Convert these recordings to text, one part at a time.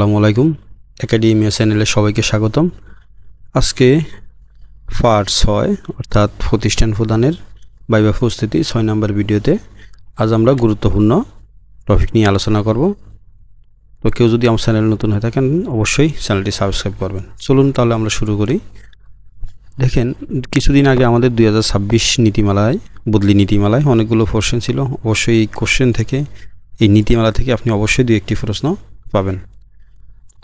আসসালামু আলাইকুম। একাডেমিয়া চ্যানেলে সবাইকে স্বাগতম। আজকে পার্ট 6 অর্থাৎ প্রতিষ্ঠান প্রদানের ভাইভা প্রস্তুতি 6 নম্বর ভিডিওতে আজ আমরা গুরুত্বপূর্ণ টপিক নিয়ে আলোচনা করব। তো কেউ যদি আমার চ্যানেল নতুন হয়ে থাকেন অবশ্যই চ্যানেলটি সাবস্ক্রাইব করবেন। চলুন তাহলে আমরা শুরু করি। দেখেন, কিছুদিন আগে আমাদের 2026 নীতিমালায় বদলি নীতিমালায় অনেকগুলো কোশ্চেন ছিল। অবশ্যই এই কোশ্চেন থেকে, এই নীতিমালা থেকে আপনি অবশ্যই 2-1টি প্রশ্ন পাবেন।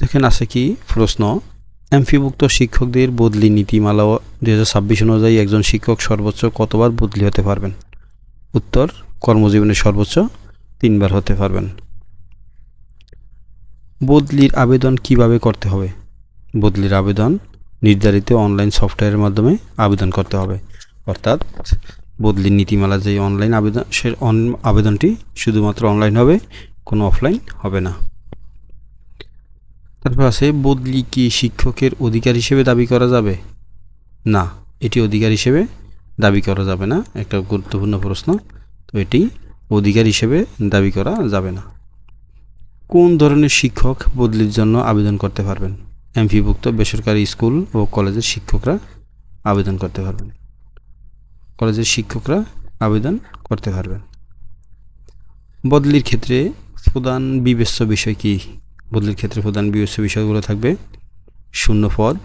দেখেন আছে কি প্রশ্ন, এমপিভুক্ত শিক্ষকদের বদলি নীতিমালা 2026 অনুযায়ী একজন শিক্ষক সর্বোচ্চ কতবার বদলি হতে পারবেন? উত্তর, কর্মজীবনে সর্বোচ্চ 3 বার হতে পারবেন। বদলির আবেদন কিভাবে করতে হবে? বদলির আবেদন নির্ধারিত অনলাইন সফটওয়্যারের মাধ্যমে আবেদন করতে হবে। অর্থাৎ বদলির নীতিমালা যে অনলাইন আবেদন, সে আবেদনটি শুধুমাত্র অনলাইন হবে, কোনো অফলাইন হবে না। তারপর আছে, বদলি কি শিক্ষকের অধিকার হিসেবে দাবি করা যাবে? না, এটি অধিকার হিসেবে দাবি করা যাবে না। একটা গুরুত্বপূর্ণ প্রশ্ন। তো এটি অধিকার হিসেবে দাবি করা যাবে না। কোন ধরনের শিক্ষক বদলির জন্য আবেদন করতে পারবেন? এমপিভুক্ত বেসরকারি স্কুল ও কলেজের শিক্ষকরা আবেদন করতে পারবেন। কলেজের শিক্ষকরা আবেদন করতে পারবেন। বদলির ক্ষেত্রে প্রধান বিবেচ্য বিষয় কি? বদলির ক্ষেত্রে প্রধান বিবেচ্য বিষয়গুলো থাকবে শূন্য পদ,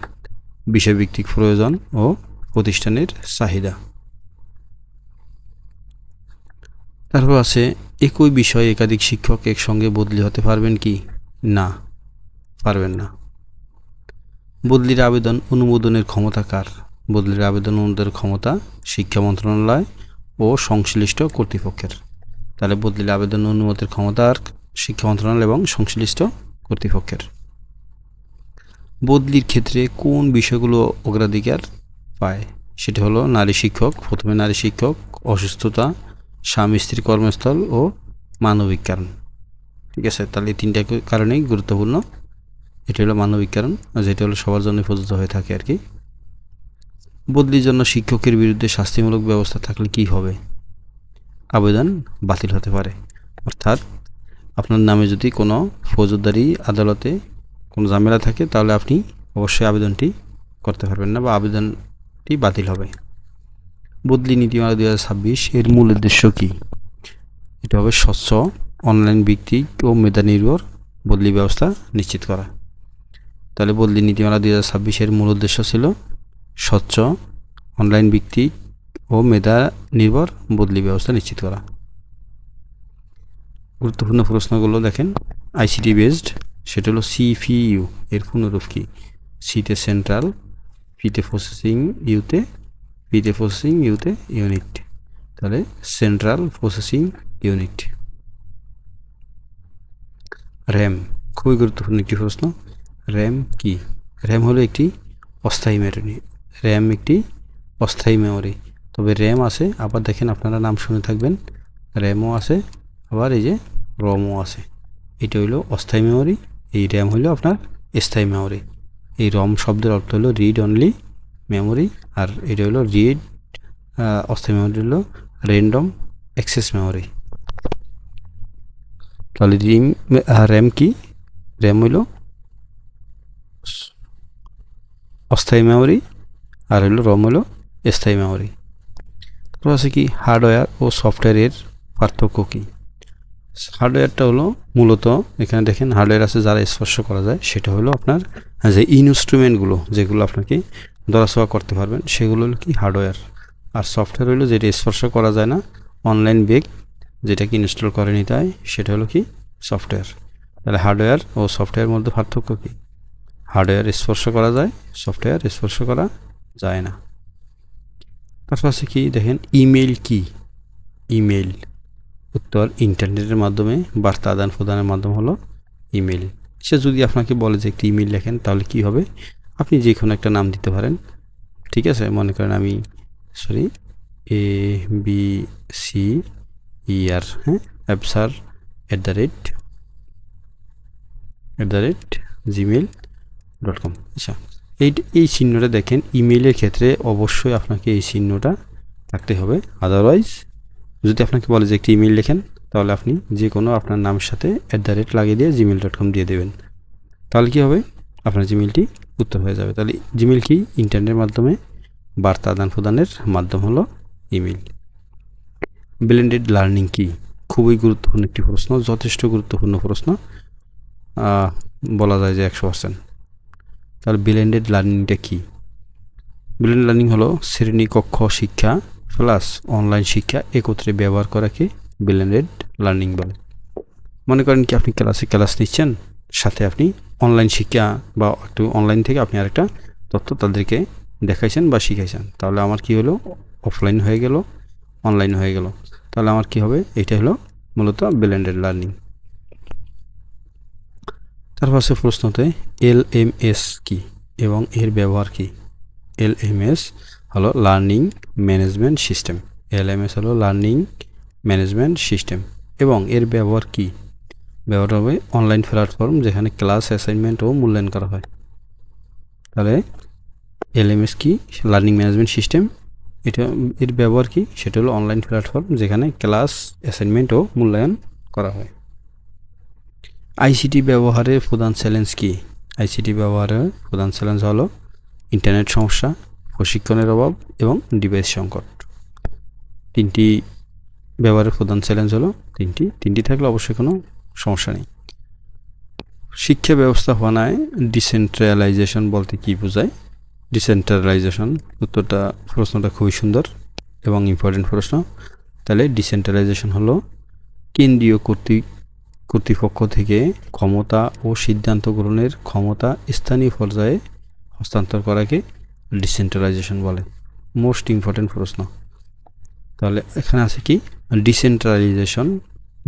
বিষয়ভিত্তিক প্রয়োজন ও প্রতিষ্ঠানের চাহিদা। তারপর আছে, একই বিষয়ে একাধিক শিক্ষক একসঙ্গে বদলি হতে পারবেন কি? না, পারবেন না। বদলির আবেদন অনুমোদনের ক্ষমতা কার? বদলির আবেদন অনুমোদনের ক্ষমতা শিক্ষা মন্ত্রণালয় ও সংশ্লিষ্ট কর্তৃপক্ষের। তাহলে বদলির আবেদন অনুমোদনের ক্ষমতা আর শিক্ষা মন্ত্রণালয় এবং সংশ্লিষ্ট কর্তৃপক্ষের। বদলির ক্ষেত্রে কোন বিষয়গুলো অগ্রাধিকার পায়? সেটা হলো নারী শিক্ষক, প্রথমে নারী শিক্ষক, অসুস্থতা, স্বামী স্ত্রী কর্মস্থল ও মানবিক কারণ। ঠিক আছে, তাহলে এই 3টা কারণেই গুরুত্বপূর্ণ। এটা হলো মানবিক কারণ, যেটা হলো সবার জন্য প্রযোজ্য হয়ে থাকে আর কি। বদলির জন্য শিক্ষকের বিরুদ্ধে শাস্তিমূলক ব্যবস্থা থাকলে কি হবে? আবেদন বাতিল হতে পারে। অর্থাৎ আপনার নামে যদি কোনো ফৌজদারি আদালতে কোনো ঝামেলা থাকে তাহলে আপনি অবশ্যই আবেদনটি করতে পারবেন না বা আবেদনটি বাতিল হবে। বদলি নীতিমালা 2026 এর মূল উদ্দেশ্য কী? এটা হবে স্বচ্ছ, অনলাইন ভিত্তিক ও মেধা নির্ভর বদলি ব্যবস্থা নিশ্চিত করা। তাহলে বদলি নীতিমালা 2026 এর মূল উদ্দেশ্য ছিল স্বচ্ছ, অনলাইন ভিত্তিক ও মেধা নির্ভর বদলি ব্যবস্থা নিশ্চিত করা। গুরুত্বপূর্ণ প্রশ্নগুলো দেখেন, আইসিটি বেসড, সেটা হলো সিপিইউ এর পুনরূপ কি? সিতে সেন্ট্রাল, পিতে প্রসেসিং ইউতে ইউনিট। তাহলে সেন্ট্রাল প্রসেসিং ইউনিট। র্যাম, খুবই গুরুত্বপূর্ণ একটি প্রশ্ন। র্যাম কি? র্যাম হলো একটি অস্থায়ী মেমরি। র্যাম একটি অস্থায়ী মেমরি। তবে র্যাম আছে, আবার দেখেন আপনারা নাম শুনে থাকবেন, র্যামও আছে, আবার এই যে রমও আছে। এটা হইলো অস্থায়ী মেমরি, এই র্যাম হইলো আপনার স্থায়ী মেমরি। এই রম শব্দের অর্থ হলো রিড অনলি মেমোরি, আর এটা হলো অস্থায়ী মেমোরি হলো র্যান্ডম অ্যাক্সেস মেমোরি। তাহলে র্যাম কি? র্যাম হইল অস্থায়ী মেমোরি, আর হইল রম হইল স্থায়ী মেমোরি। তারপর আছে কি হার্ডওয়্যার ও সফটওয়্যারের পার্থক্য কী? হার্ডওয়্যারটা হলো মূলত, এখানে দেখেন হার্ডওয়্যার আছে যারা স্পর্শ করা যায়, সেটা হলো আপনার যে ইনস্ট্রুমেন্টগুলো যেগুলো আপনাকে ধরাছোঁয়া করতে পারবেন সেগুলো হলো কি হার্ডওয়্যার। আর সফটওয়্যার হলো যেটা স্পর্শ করা যায় না, অনলাইন বেগ যেটাকে ইনস্টল করে নিতে হয়, সেটা হলো কি সফটওয়্যার। তাহলে হার্ডওয়্যার ও সফটওয়্যারের মধ্যে পার্থক্য কী? হার্ডওয়্যার স্পর্শ করা যায়, সফটওয়্যার স্পর্শ করা যায় না। তারপর আছে কি দেখেন, ইমেইল কি? ইমেইল, উত্তর ইন্টারনেটের মাধ্যমে বার্তা আদান প্রদানের মাধ্যম হলো ইমেইল। সে যদি আপনাকে বলে যে একটি ইমেইল লেখেন, তাহলে কি হবে? আপনি যে কোনো একটা নাম দিতে পারেন। ঠিক আছে, মনে করেন আমি ABCER, হ্যাঁ, অ্যাবসার @gmail.com। আচ্ছা, এই চিহ্নটা দেখেন, ইমেইলের ক্ষেত্রে অবশ্যই আপনাকে এই চিহ্নটা থাকতে হবে। আদারওয়াইজ যদি আপনাকে বলে যে একটি ইমেইল লেখেন, তাহলে আপনি যে কোনো আপনার নামের সাথে @ লাগিয়ে দিয়ে gmail.com দিয়ে দেবেন। তাহলে কী হবে, আপনার জিমেইলটি উত্তর হয়ে যাবে। তাহলে জিমেইল কি? ইন্টারনেটের মাধ্যমে বার্তা আদান প্রদানের মাধ্যম হলো ইমেইল। ব্লেন্ডেড লার্নিং কি? খুবই গুরুত্বপূর্ণ একটি প্রশ্ন, যথেষ্ট গুরুত্বপূর্ণ প্রশ্ন, বলা যায় যে 100%। তাহলে ব্লেন্ডেড লার্নিংটা কি? ব্লেন্ডেড লার্নিং হলো শ্রেণীকক্ষ শিক্ষা প্লাস অনলাইন শিক্ষা একত্রে ব্যবহার করাকে ব্লেন্ডেড লার্নিং বলে। মনে করেন কি আপনি ক্লাস নিচ্ছেন, সাথে আপনি অনলাইন শিক্ষা বা একটু অনলাইন থেকে আপনি আরেকটা তথ্য তাদেরকে দেখাইছেন বা শিখাইছেন। তাহলে আমার কি হলো, অফলাইন হয়ে গেল, অনলাইন হয়ে গেল। তাহলে আমার কি হবে, এটা হলো মূলত ব্লেন্ডেড লার্নিং। তারপর আছে প্রশ্নতে LMS কি এবং এর ব্যবহার কি? LMS হলো লার্নিং ম্যানেজমেন্ট সিস্টেম। LMS হলো লার্নিং ম্যানেজমেন্ট সিস্টেম এবং এর ব্যবহার কি? ব্যবহার হবে অনলাইন প্ল্যাটফর্ম যেখানে ক্লাস অ্যাসাইনমেন্ট ও মূল্যায়ন করা হয়। তাহলে LMS কি? Learning management system. এর ব্যবহার কি? সেটা হলো অনলাইন প্ল্যাটফর্ম যেখানে ক্লাস অ্যাসাইনমেন্ট ও মূল্যায়ন করা হয়। ICT ব্যবহারের প্রধান চ্যালেঞ্জ কি? ICT ব্যবহারের প্রধান চ্যালেঞ্জ হলো ইন্টারনেট সমস্যা, প্রশিক্ষণের অভাব এবং ডিভাইস সংকট। তিনটি ব্যবহারের প্রধান চ্যালেঞ্জ হলো তিনটি থাকলে অবশ্যই কোনো সমস্যা নেই। শিক্ষা ব্যবস্থাপনায় ডিসেন্ট্রালাইজেশন বলতে কি বোঝায়? ডিসেন্ট্রালাইজেশন প্রশ্নটা খুবই সুন্দর এবং ইম্পর্টেন্ট প্রশ্ন। তাহলে ডিসেন্ট্রালাইজেশন হলো কেন্দ্রীয় কর্তৃপক্ষ থেকে ক্ষমতা ও সিদ্ধান্ত গ্রহণের ক্ষমতা স্থানীয় পর্যায়ে হস্তান্তর করাকে ডিসেন্ট্রালাইজেশন বলে। মোস্ট ইম্পর্টেন্ট প্রশ্ন। তাহলে এখানে আছে কি, ডিসেন্ট্রালাইজেশন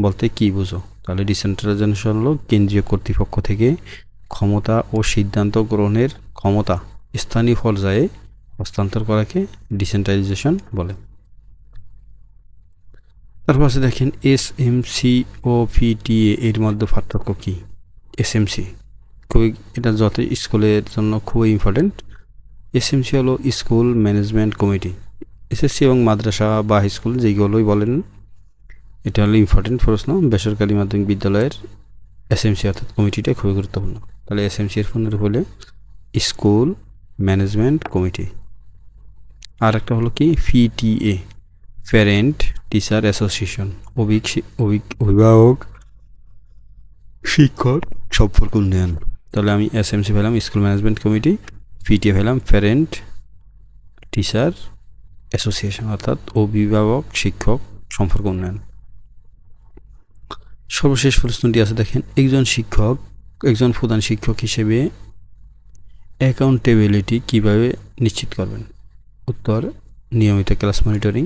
বলতে কি বুঝো? তাহলে ডিসেন্ট্রালাইজেশন হলো কেন্দ্রীয় কর্তৃপক্ষ থেকে ক্ষমতা ও সিদ্ধান্ত গ্রহণের ক্ষমতা স্থানীয় পর্যায়ে হস্তান্তর করাকে ডিসেন্ট্রালাইজেশন বলে। তারপর আছে দেখেন SMC ও PTA এর মধ্যে পার্থক্য কি? SMC খুবই, এটা যত স্কুলের জন্য খুবই ইম্পর্টেন্ট। SMC হলো স্কুল ম্যানেজমেন্ট কমিটি। SSC এবং মাদ্রাসা বা হাই স্কুল যেগুলোই বলেন, এটা হলো ইম্পর্টেন্ট প্রশ্ন। বেসরকারি মাধ্যমিক বিদ্যালয়ের SMC অর্থাৎ কমিটিটা খুবই গুরুত্বপূর্ণ। তাহলে SMC এর পূর্ণরূপ হলে স্কুল ম্যানেজমেন্ট কমিটি। আর একটা হলো কি PTA, প্যারেন্ট টিচার অ্যাসোসিয়েশন, অভিভাবক শিক্ষক সম্পর্ক উন্নয়ন। তাহলে আমি SMC পেলাম স্কুল ম্যানেজমেন্ট কমিটি, PTA পেলাম প্যারেন্ট টিচার অ্যাসোসিয়েশন অর্থাৎ অভিভাবক শিক্ষক সম্পর্ক উন্নয়ন। সর্বশেষ প্রশ্নটি আছে দেখেন, একজন প্রধান শিক্ষক হিসেবে অ্যাকাউন্টেবিলিটি কিভাবে নিশ্চিত করবেন? উত্তর, নিয়মিত ক্লাস মনিটরিং,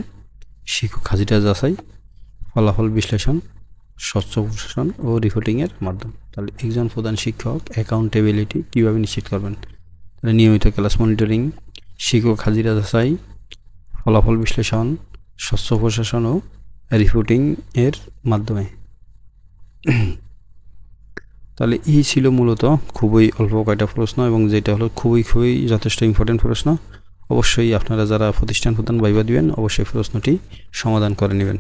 শিক্ষক হাজিরা যাচাই, ফলাফল বিশ্লেষণ, স্বচ্ছ প্রশাসন ও রিপোর্টিংয়ের মাধ্যম। তাহলে একজন প্রধান শিক্ষক অ্যাকাউন্টেবিলিটি কীভাবে নিশ্চিত করবেন? তাহলে নিয়মিত ক্লাস মনিটরিং, শিক্ষক হাজিরা যাচাই, ফলাফল বিশ্লেষণ, স্বচ্ছ প্রশাসন ও রিপোর্টিং এর মাধ্যমে। তাহলে এই ছিল মূলত খুবই অল্প কয়টা প্রশ্ন এবং যেটা হলো খুবই যথেষ্ট ইম্পর্টেন্ট প্রশ্ন। অবশ্যই আপনারা যারা প্রতিষ্ঠান প্রদান ভাইবা দিবেন অবশ্যই প্রশ্নটি সমাধান করে নেবেন।